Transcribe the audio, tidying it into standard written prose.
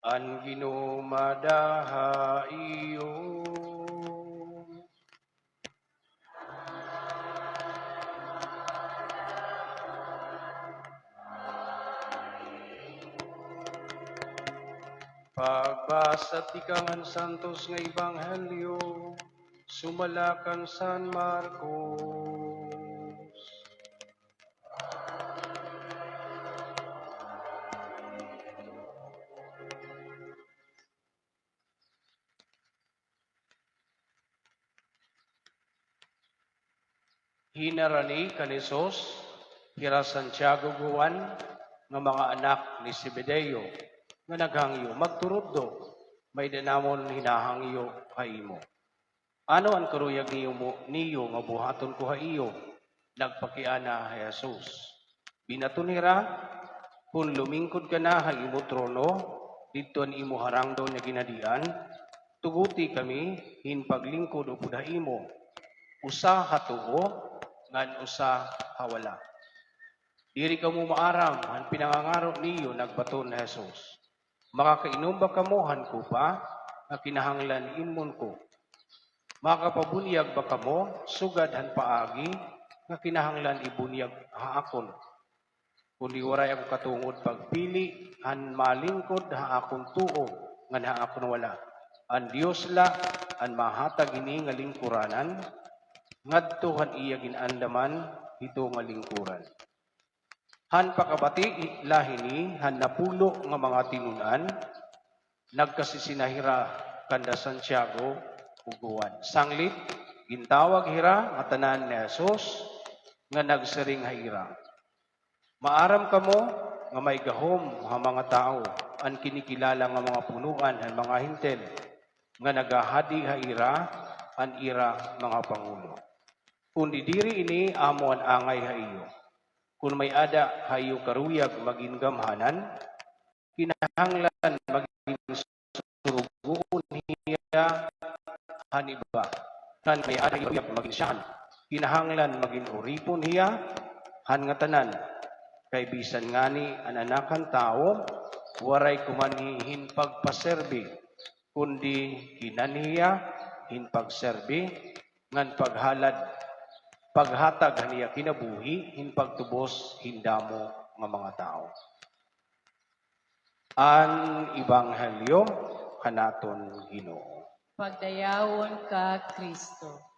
An ginumadaha iyo. Pagbasa ti kangan santos nga ebanghelyo, sumalakan San Marcos. Hinarani kan Jesus, kira Santiago Juan, nga mga anak ni Zebedeo, nga naghangyo magturod do, may danamon hinahangyo kaimo. Ano ang karuyag niyo nga buhaton ko haiyo, nagpakiana hay Jesus. Binatunira, kung lumingkod ka na hay imo trono, dito ang imo harangdo na ginadian, tuguti kami, hinpaglingkod o imo, usa hatuo, ngan usa hawala. Diri ka mo maaram, han pinangangaro niyo nagbaton na Jesus. Makakainom ba kamohan ko pa, na kinahanglan imon ko? Makapabunyag ba kamo, sugad han paagi, na kinahanglan ibunyag haakon? Kundi waray ako katungod pagpili, han malingkod haakon tuo, ngan haakon wala. Ang Diyos la, ang mahatag ini nga lingkuranan, ngadto han iya ginandaman, ito nga lingkuran. Han pakabati lahini, han napulo nga mga tinunan, nagkasisinahira kanda Santiago uguan. Sanglit, gintawag hira, nga tanan ni Jesus, nga nagsering haira. Maaram kamo, nga may gahom ha mga tao, ang kinikilala nga mga punuan, ang mga hintel, nga nagahadi haira, ang ira mga pangulo. Kundi diri ini amo ang angay haiyo. Kung may ada hayo karuyag maging gamhanan, kinahanglan maging surugoon hiya haniba. Kan may ada karuyag maging siyan, kinahanglan maging uripon hiya han nga tanan. Kay bisan ngani an anakan tao, waray kumanhihin pagpaserbi, kundi kinaniya hinpagserbi, ngan paghatag haniya kinabuhi, hinpagtubos hindamo nga mga tao. Ang Ebanghelyo kanaton Ginoo. Pagdayawon ka, Kristo.